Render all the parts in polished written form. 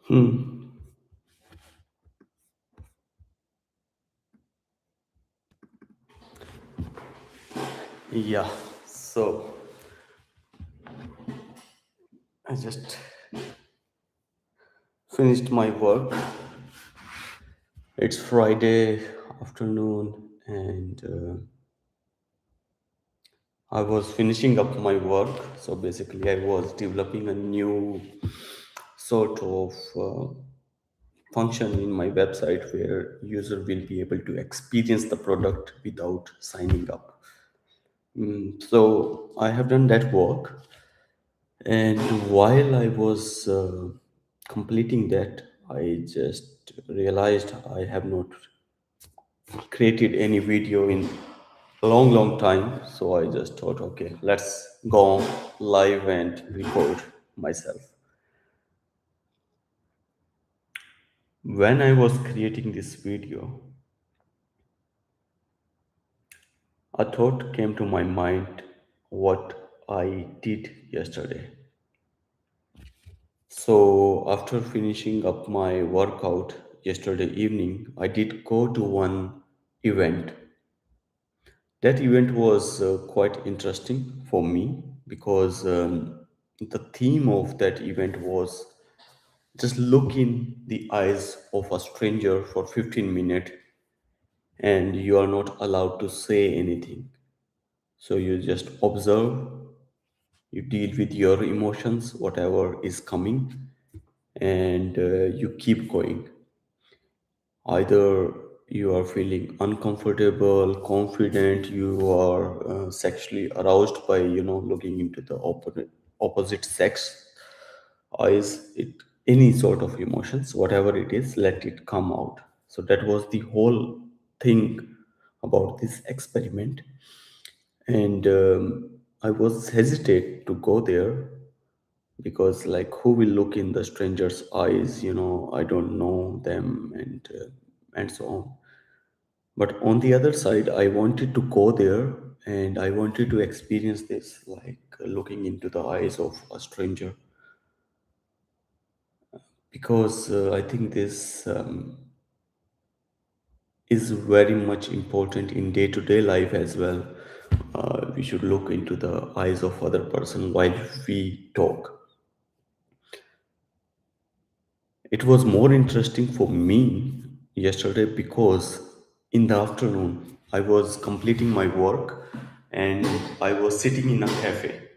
Hmm. Yeah. So I just finished my work. It's Friday afternoon, and I was finishing up my work. So basically, I was developing a new sort of function in my website where user will be able to experience the product without signing up. So I have done that work, and while I was completing that, I just realized I have not created any video in a long time. So I just thought, okay, let's go live and record myself. When I was creating this video, a thought came to my mind what I did yesterday. So after finishing up my workout yesterday evening, I did go to one event. That event was quite interesting for me because the theme of that event was just look in the eyes of a stranger for 15 minutes and you are not allowed to say anything. So you just observe, you deal with your emotions, whatever is coming, and you keep going. Either you are feeling uncomfortable, confident, you are sexually aroused by looking into the opposite sex eyes, it any sort of emotions, whatever it is, let it come out. So that was the whole thing about this experiment, and I was hesitate to go there because like who will look in the stranger's eyes, I don't know them, and so on. But on the other side, I wanted to go there and I wanted to experience this, like looking into the eyes of a stranger, because I think this is very much important in day-to-day life as well. We should look into the eyes of other person while we talk. It was more interesting for me yesterday because in the afternoon I was completing my work and I was sitting in a cafe.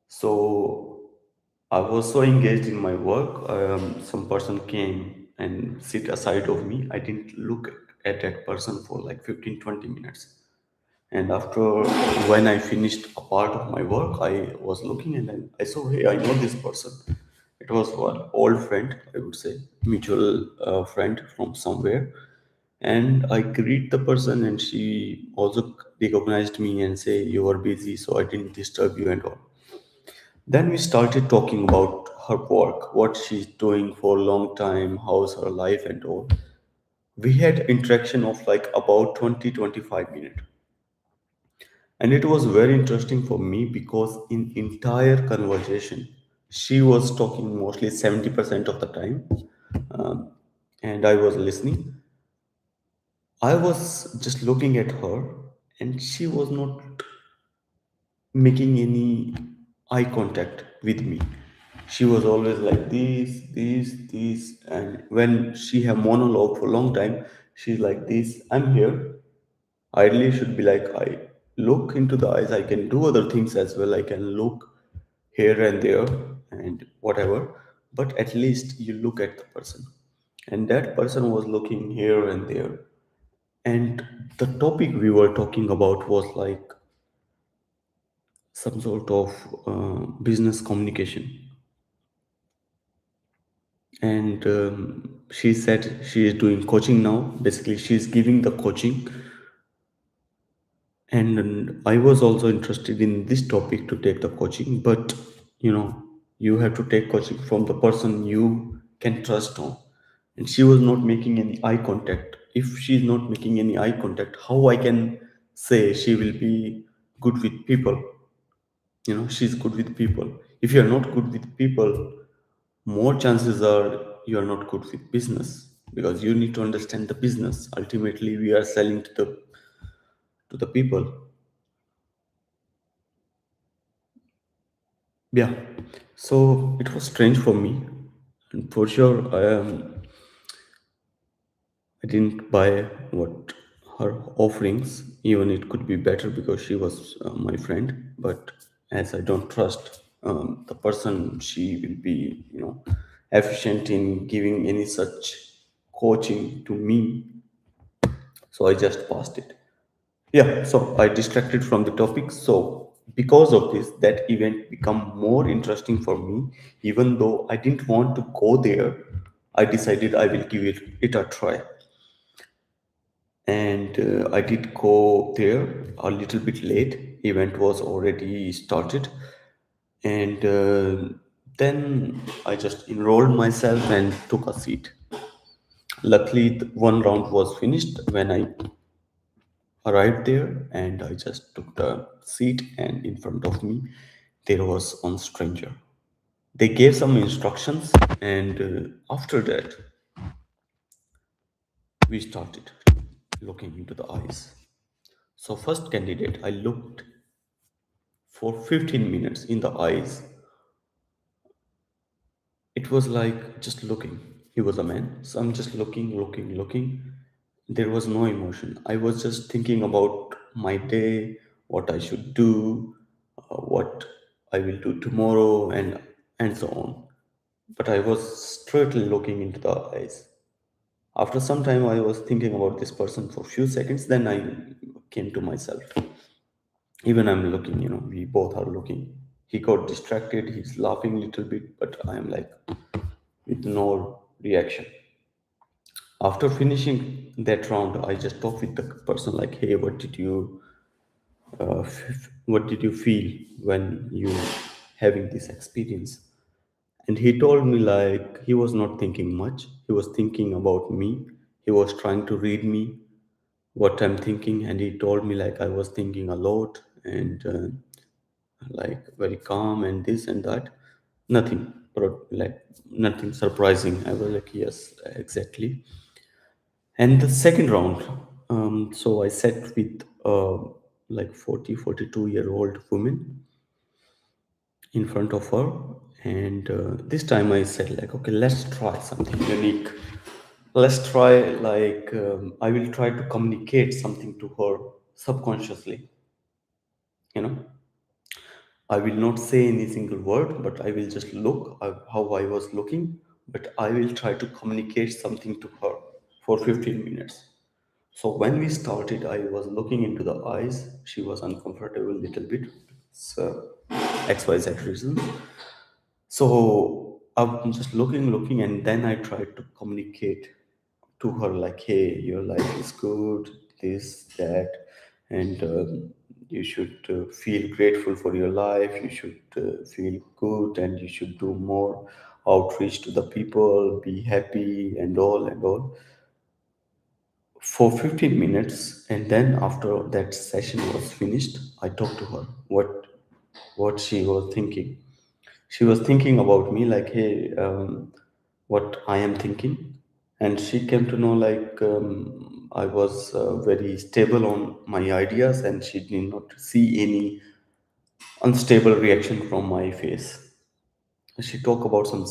So I was so engaged in my work. Some person came and sit aside of me. I didn't look at that person for like 15-20 minutes. And after when I finished a part of my work, I was looking and then I saw, hey, I know this person. It was one old friend, I would say, mutual friend from somewhere. And I greet the person, and she also recognized me and say, "You were busy, so I didn't disturb you and all." Then we started talking about her work, what she's doing for a long time, how's her life and all. We had interaction of like about 20-25 minutes. And it was very interesting for me because in entire conversation, she was talking mostly 70% of the time, and I was listening. I was just looking at her, and she was not making any eye contact with me. She was always like this, and when she have monologue for a long time, she's like this. I'm here. Ideally, should be like I look into the eyes. I can do other things as well. I can look here and there and whatever. But at least you look at the person, and that person was looking here and there. And the topic we were talking about was like some sort of business communication. And she said she is doing coaching now. Basically, she's giving the coaching. And I was also interested in this topic to take the coaching, but you have to take coaching from the person you can trust on. And she was not making any eye contact. If she's not making any eye contact, how I can say she will be good with people? She's good with people. If you're not good with people, more chances are you're not good with business, because you need to understand the business. Ultimately, we are selling to the people. Yeah. So it was strange for me, and for sure, I didn't buy what her offerings. Even it could be better because she was my friend. But as I don't trust the person, she will be, efficient in giving any such coaching to me. So I just passed it. Yeah. So I distracted from the topic. So because of this, that event become more interesting for me. Even though I didn't want to go there, I decided I will give it a try. And I did go there a little bit late. Event was already started, and then I just enrolled myself and took a seat. Luckily, one round was finished when I arrived there, and I just took the seat. And in front of me, there was one stranger. They gave some instructions, and after that, we started looking into the eyes. So, first candidate, I looked for 15 minutes in the eyes. It was like just looking. He was a man. So I'm just looking, looking, looking. There was no emotion. I was just thinking about my day, what I should do, what I will do tomorrow, and so on. But I was straightly looking into the eyes. After some time, I was thinking about this person for a few seconds. Then I came to myself. Even I'm looking, we both are looking. He got distracted. He's laughing a little bit, but I am like with no reaction. After finishing that round, I just talked with the person like, "Hey, what did you feel when you having this experience?" And he told me like he was not thinking much. He was thinking about me. He was trying to read me what I'm thinking, and he told me like I was thinking a lot and like very calm and this and that. Nothing, like nothing surprising. I was like, yes, exactly. And the second round, so I sat with like 42 year old woman in front of her. And this time I said like, okay, let's try something unique. Let's try like, I will try to communicate something to her subconsciously. You know, I will not say any single word, but I will just look how I was looking. But I will try to communicate something to her for 15 minutes. So when we started, I was looking into the eyes. She was uncomfortable a little bit. So XYZ reasons. So I'm just looking, and then I tried to communicate to her like, "Hey, your life is good, this, that, and you should feel grateful for your life. You should feel good, and you should do more outreach to the people, be happy, and all and all." For 15 minutes, and then after that session was finished, I talked to her what she was thinking. She was thinking about me like, hey, what I am thinking. And she came to know like, I was very stable on my ideas, and she did not see any unstable reaction from my face. She talked about some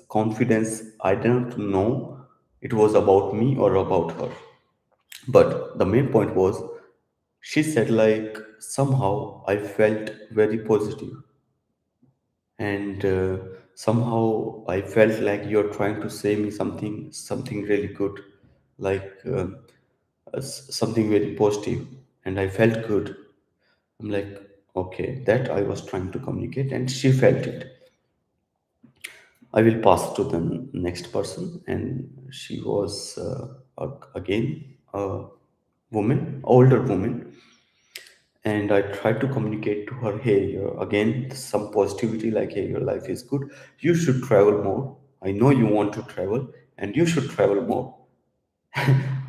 confidence. I didn't know it was about me or about her. But the main point was, she said, like, somehow I felt very positive, and somehow I felt like you're trying to say me something really good, like something very positive, and I felt good. I'm like, okay, that I was trying to communicate, and she felt it. I will pass to the next person, and she was again a woman, older woman. And I tried to communicate to her, hey, again, some positivity, like, hey, your life is good. You should travel more. I know you want to travel, and you should travel more.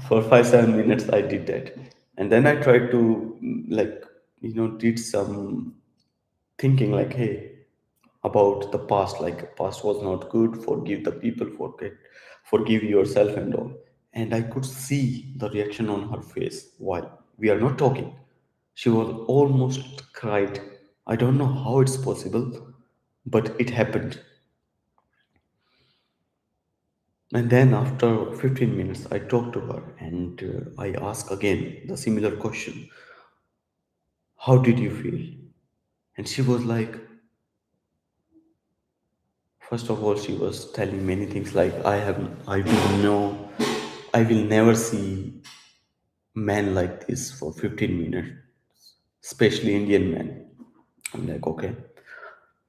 For 5 7 minutes, I did that, and then I tried to like, did some. thinking like, hey, about the past, like past was not good, forgive the people, forgive yourself and all. And I could see the reaction on her face while we are not talking. She was almost cried. I don't know how it's possible, but it happened. And then after 15 minutes, I talked to her and I asked again the similar question: how did you feel? And she was like, first of all, she was telling many things like, I will know, I will never see men like this for 15 minutes, especially Indian men. I'm like, okay.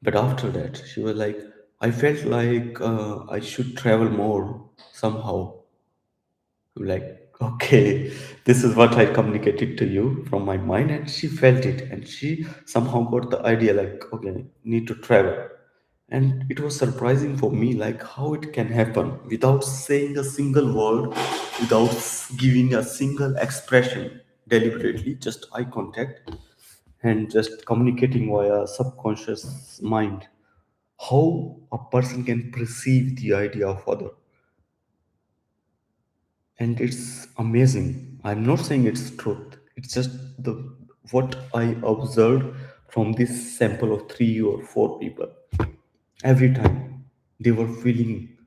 But after that, she was like, I felt like I should travel more somehow. I'm like, okay, this is what I communicated to you from my mind, and she felt it, and she somehow got the idea, like, okay, need to travel. And it was surprising for me, like how it can happen without saying a single word, without giving a single expression deliberately, just eye contact and just communicating via subconscious mind. How a person can perceive the idea of other, and it's amazing. I'm not saying it's truth, it's just the what I observed from this sample of 3 or 4 people. Every time they were feeling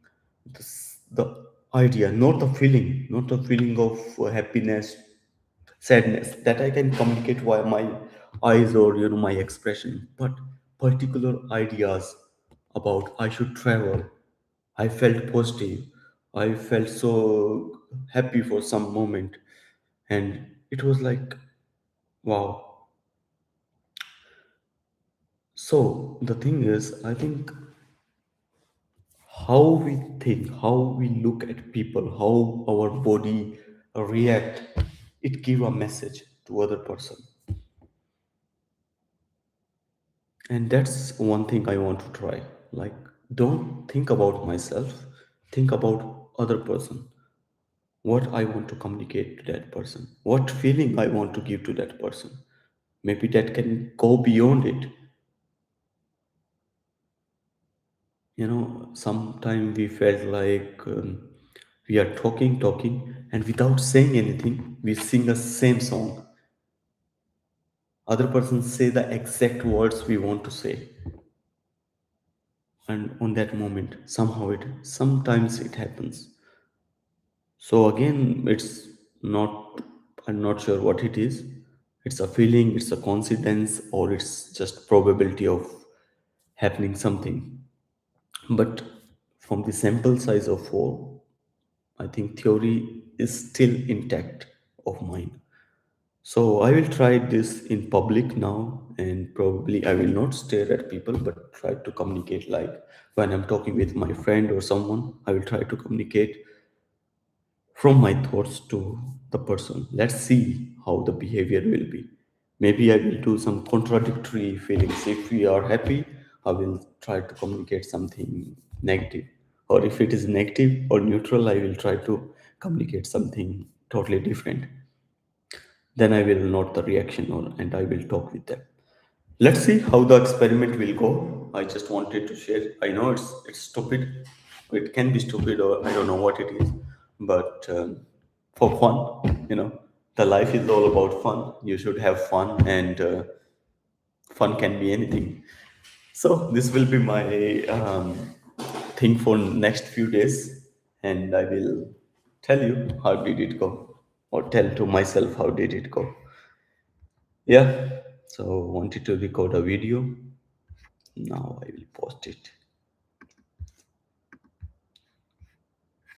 the idea, not the feeling, not the feeling of happiness, sadness that I can communicate via my eyes or my expression, but particular ideas about I should travel. I felt positive. I felt so happy for some moment, and it was like, wow. So the thing is, I think how we think, how we look at people, how our body react, it give a message to other person. And that's one thing I want to try. Like, don't think about myself, think about other person. What I want to communicate to that person, what feeling I want to give to that person. Maybe that can go beyond it. Sometimes we felt like we are talking, and without saying anything, we sing the same song. Other persons say the exact words we want to say, and on that moment, somehow sometimes it happens. So again, it's not. I'm not sure what it is. It's a feeling, it's a coincidence, or it's just probability of happening something. But from the sample size of 4, I think theory is still intact of mine. So I will try this in public now, and probably I will not stare at people, but try to communicate like when I'm talking with my friend or someone, I will try to communicate from my thoughts to the person. Let's see how the behavior will be. Maybe I will do some contradictory feelings. If we are happy, I will try to communicate something negative. Or if it is negative or neutral, I will try to communicate something totally different. Then I will note the reaction and I will talk with them. Let's see how the experiment will go. I just wanted to share. I know it's stupid. It can be stupid, or I don't know what it is, but for fun, the life is all about fun. You should have fun, and fun can be anything. So this will be my thing for next few days, and I will tell you how did it go, or tell to myself how did it go. Yeah. So wanted to record a video. Now I will post it.